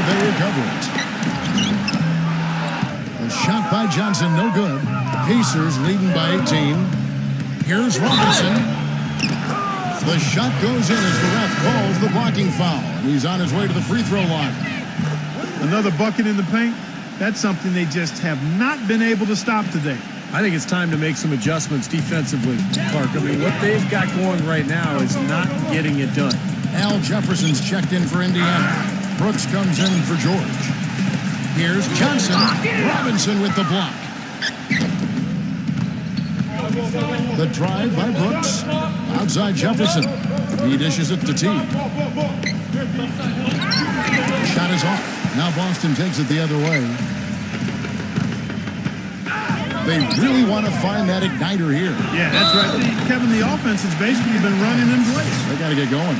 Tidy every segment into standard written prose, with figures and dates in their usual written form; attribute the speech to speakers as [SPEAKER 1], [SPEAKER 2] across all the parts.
[SPEAKER 1] they recover it. The shot by Johnson, no good. Pacers leading by 18. Here's Robinson. The shot goes in as the ref calls the blocking foul. He's on his way to the free throw line.
[SPEAKER 2] Another bucket in the paint. That's something they just have not been able to stop today.
[SPEAKER 3] I think it's time to make some adjustments defensively, Clark. I mean, what they've got going right now is not getting it done.
[SPEAKER 1] Al Jefferson's checked in for Indiana. Brooks comes in for George. Here's Johnson. Robinson with the block. The drive by Brooks. Outside Jefferson. He dishes it to T. Shot is off. Now Boston takes it the other way. They really want to find that igniter here.
[SPEAKER 2] Yeah, that's right. Kevin, the offense has basically been running in place.
[SPEAKER 1] They got to get going.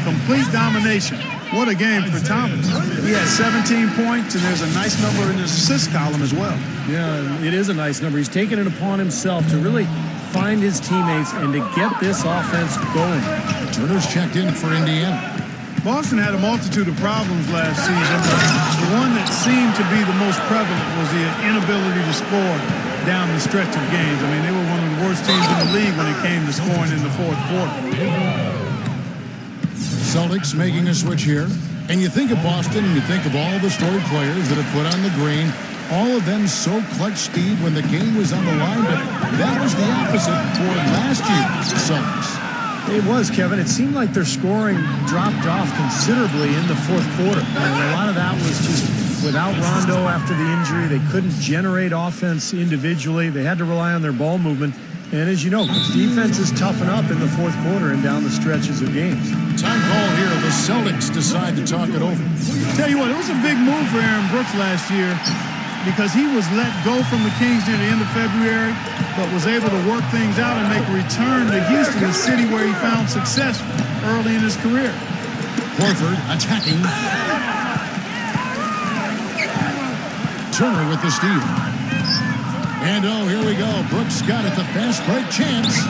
[SPEAKER 2] Complete domination. What a game for Thomas. He has 17 points, and there's a nice number in his assist column as well.
[SPEAKER 3] Yeah, it is a nice number. He's taken it upon himself to really find his teammates and to get this offense going.
[SPEAKER 1] Turner's checked in for Indiana.
[SPEAKER 2] Boston had a multitude of problems last season, but the one that seemed to be the most prevalent was the inability to score down the stretch of games. I mean, they were one of the worst teams in the league when it came to scoring in the fourth quarter.
[SPEAKER 1] Celtics making a switch here. And you think of Boston, and you think of all the storied players that have put on the green. All of them so clutch, Steve, when the game was on the line, but that was the opposite for last year's Celtics.
[SPEAKER 3] It was, Kevin. It seemed like their scoring dropped off considerably in the fourth quarter. And a lot of that was just without Rondo after the injury. They couldn't generate offense individually. They had to rely on their ball movement. And as you know, defenses toughen up in the fourth quarter and down the stretches of games.
[SPEAKER 1] Time call here. The Celtics decide to talk it over.
[SPEAKER 2] Tell you what, it was a big move for Aaron Brooks last year because he was let go from the Kings near the end of February, but was able to work things out and make a return to Houston, a city where he found success early in his career.
[SPEAKER 1] Horford attacking. Turner with the steal. And oh, here we go. Brooks got it. The fast break chance.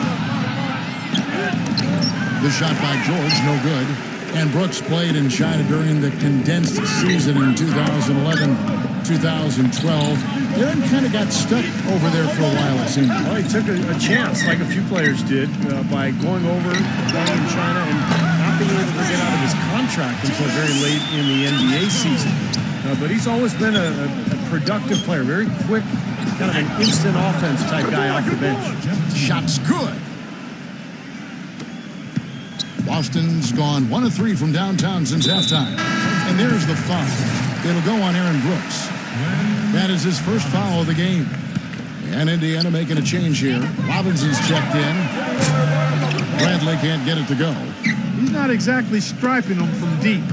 [SPEAKER 1] The shot by George, no good. And Brooks played in China during the condensed season in 2011, 2012. Aaron kind of got stuck over there for a while, it seemed.
[SPEAKER 3] Well, he took a chance, like a few players did, by going over, playing in China, and not being able to get out of his contract until very late in the NBA season. But he's always been a productive player, very quick, kind of an instant offense type guy off the bench.
[SPEAKER 1] Shot's good. Boston's gone 1 of 3 from downtown since halftime. And there's the foul. It'll go on Aaron Brooks. That is his first foul of the game. And Indiana making a change here. Robinson's checked in. Bradley can't get it to go.
[SPEAKER 2] He's not exactly striping them from deep.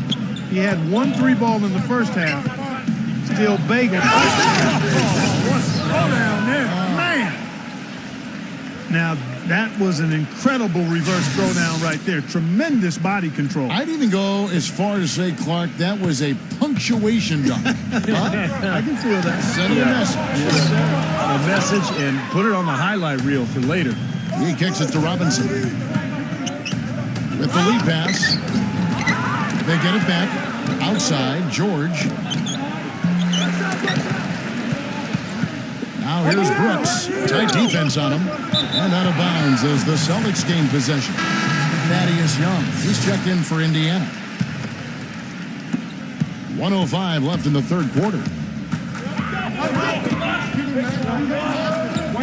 [SPEAKER 2] He had 1 3-ball in the first half. Still bagel. What a throwdown there. Man. Now, that was an incredible reverse throwdown right there. Tremendous body control.
[SPEAKER 1] I'd even go as far as say, Clark, that was a punctuation dunk.
[SPEAKER 2] I can feel that.
[SPEAKER 1] Send a message.
[SPEAKER 3] A message and put it on the highlight reel for later.
[SPEAKER 1] He kicks it to Robinson. With the lead pass. They get it back. Outside, George. Now here's Brooks. Tight defense on him. And out of bounds as the Celtics gain possession. Thaddeus Young. He's checked in for Indiana. 1:05 left in the third quarter.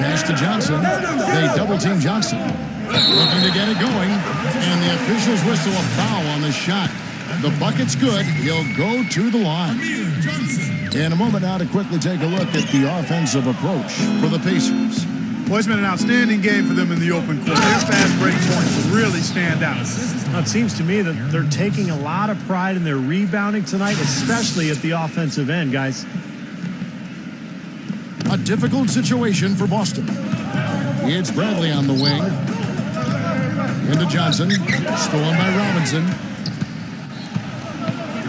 [SPEAKER 1] Pass to Johnson. They double-team Johnson. Looking to get it going. And the officials whistle a foul on the shot. The bucket's good. He'll go to the line. In a moment now to quickly take a look at the offensive approach for the Pacers.
[SPEAKER 2] Well, it's been an outstanding game for them in the open court. Their fast break points really stand out.
[SPEAKER 3] Now, it seems to me that they're taking a lot of pride in their rebounding tonight, especially at the offensive end, guys.
[SPEAKER 1] A difficult situation for Boston. It's Bradley on the wing. Into Johnson. Stolen by Robinson.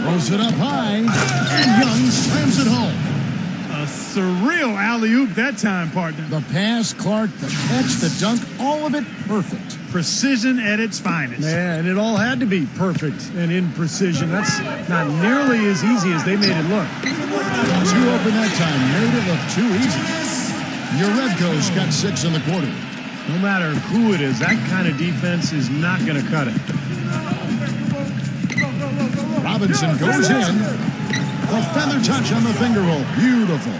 [SPEAKER 1] Throws it up high. And Young slams it home.
[SPEAKER 2] A surreal alley-oop that time, partner.
[SPEAKER 1] The pass, Clark, the catch, the dunk, all of it perfect.
[SPEAKER 2] precision at its finest.
[SPEAKER 3] Yeah, and it all had to be perfect and in precision. That's not nearly as easy as they made it look.
[SPEAKER 1] Too open that time. Made it look too easy. Uredko's got 6 in the quarter.
[SPEAKER 3] No matter who it is, that kind of defense is not going to cut it.
[SPEAKER 1] Robinson goes in. The feather touch on the finger roll. Beautiful.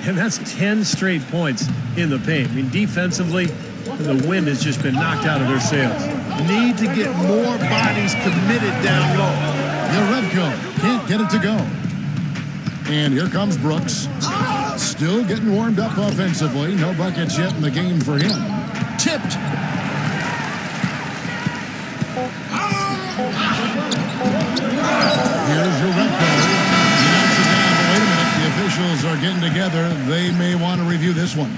[SPEAKER 3] And that's 10 straight points in the paint. I mean, defensively, the wind has just been knocked out of their sails.
[SPEAKER 2] Need to get more bodies committed down low.
[SPEAKER 1] Uredko can't get it to go. And here comes Brooks. Still getting warmed up offensively. No buckets yet in the game for him. Tipped. Here's Uredko. He knocks it down, but wait a minute. The officials are getting together. They may want to review this one.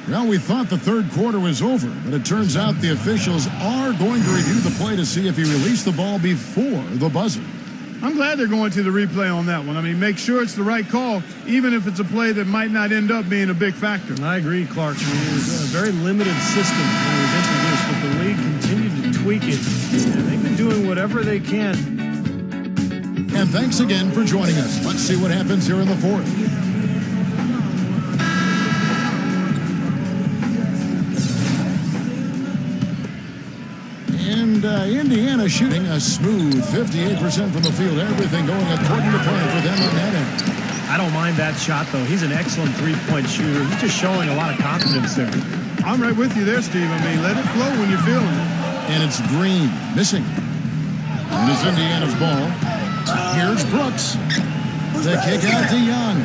[SPEAKER 1] Well, we thought the third quarter was over, but it turns out the officials are going to review the play to see if he released the ball before the buzzer.
[SPEAKER 2] I'm glad they're going to the replay on that one. I mean, make sure it's the right call, even if it's a play that might not end up being a big factor.
[SPEAKER 3] I agree, Clark. I mean, it was a very limited system when it was introduced, but the league continued to tweak it, and they've been doing whatever they can.
[SPEAKER 1] And thanks again for joining us. Let's see what happens here in the fourth. And Indiana shooting a smooth 58% from the field. Everything going according to plan for them on that end.
[SPEAKER 3] I don't mind that shot, though. He's an excellent three-point shooter. He's just showing a lot of confidence there.
[SPEAKER 2] I'm right with you there, Steve. I mean, let it flow when you're feeling it.
[SPEAKER 1] And it's Green missing. And it's Indiana's ball. Here's Brooks. The kick out to Young.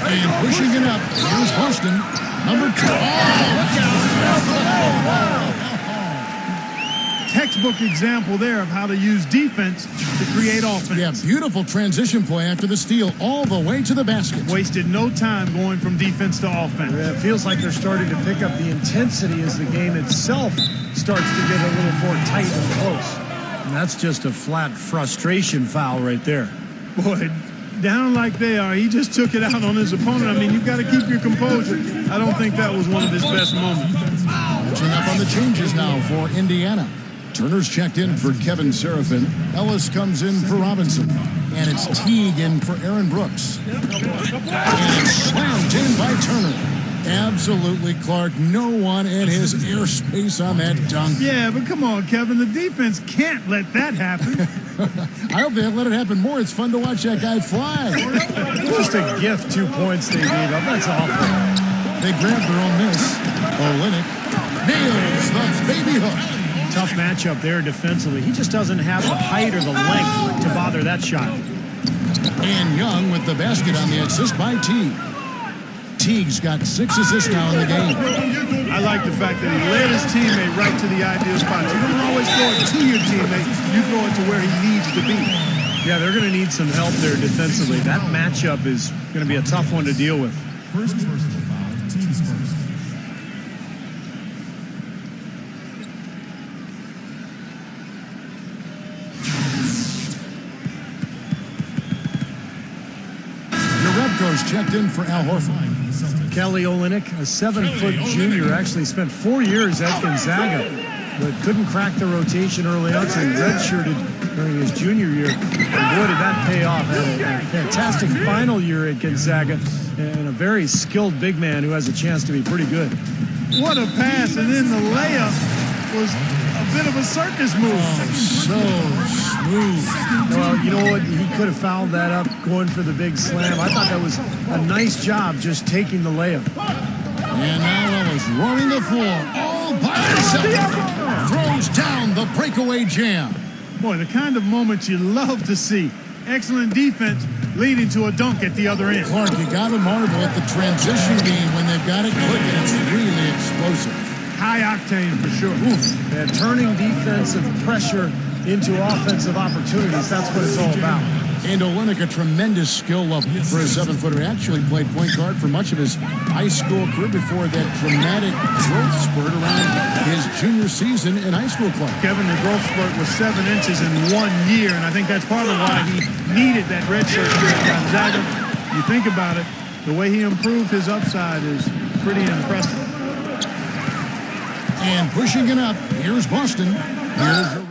[SPEAKER 1] And pushing it up. Here's Boston. Number 2. Oh, look out.
[SPEAKER 2] Textbook example there of how to use defense to create offense.
[SPEAKER 1] Yeah, beautiful transition play after the steal all the way to the basket.
[SPEAKER 2] Wasted no time going from defense to offense.
[SPEAKER 3] It feels like they're starting to pick up the intensity as the game itself starts to get a little more tight and close. And that's just a flat frustration foul right there.
[SPEAKER 2] Boy, down like they are, he just took it out on his opponent. I mean, you've got to keep your composure. I don't think that was one of his best moments.
[SPEAKER 1] Catching up on the changes now for Indiana. Turner's checked in for Kevin Seraphin. Ellis comes in for Robinson. And it's Teague in for Aaron Brooks. And it's slammed in by Turner. Absolutely, Clark. No one in his airspace on that dunk.
[SPEAKER 2] Yeah, but come on, Kevin. The defense can't let that happen.
[SPEAKER 1] I hope they let it happen more. It's fun to watch that guy fly.
[SPEAKER 3] Just a gift, 2 points they gave up. That's awful.
[SPEAKER 1] They grabbed their own miss. Olynyk nails the baby hook.
[SPEAKER 3] Tough matchup there defensively. He just doesn't have the height or the length to bother that shot.
[SPEAKER 1] And Young with the basket on the assist by Teague. Teague's got 6 assists now in the game.
[SPEAKER 2] I like the fact that he led his teammate right to the ideal spot. You don't always throw it to your teammate. You throw it to where he needs to be.
[SPEAKER 3] Yeah, they're going to need some help there defensively. That matchup is going to be a tough one to deal with.
[SPEAKER 4] First personal foul, teams first.
[SPEAKER 1] Uredko's checked in for Al Horford.
[SPEAKER 3] Kelly Olynyk, a 7-foot junior, actually spent 4 years at Gonzaga, but couldn't crack the rotation early on, so he redshirted during his junior year. And boy, did that pay off. Had a fantastic final year at Gonzaga, and a very skilled big man who has a chance to be pretty good.
[SPEAKER 2] What a pass, and then the layup was a bit of a circus move.
[SPEAKER 1] Oh, so smooth.
[SPEAKER 3] Well, you know what? He could have fouled that up going for the big slam. I thought that was a nice job just taking the layup.
[SPEAKER 1] And now Ellis roaring the floor all by himself. Throws down the breakaway jam.
[SPEAKER 2] Boy, the kind of moments you love to see. Excellent defense leading to a dunk at the other end.
[SPEAKER 1] Clark, you got to marvel at the transition game when they've got it clicking. It's really explosive.
[SPEAKER 2] High octane for sure.
[SPEAKER 3] And turning defensive pressure into offensive opportunities, that's what it's all about.
[SPEAKER 1] And Olynyk, a tremendous skill level for a 7-footer. Actually played point guard for much of his high school career before that dramatic growth spurt around his junior season in high school club.
[SPEAKER 2] Kevin, the growth spurt was 7 inches in 1 year, and I think that's part of why he needed that redshirt here at Gonzaga. You think about it, the way he improved his upside is pretty impressive.
[SPEAKER 1] And pushing it up, here's Boston. Here's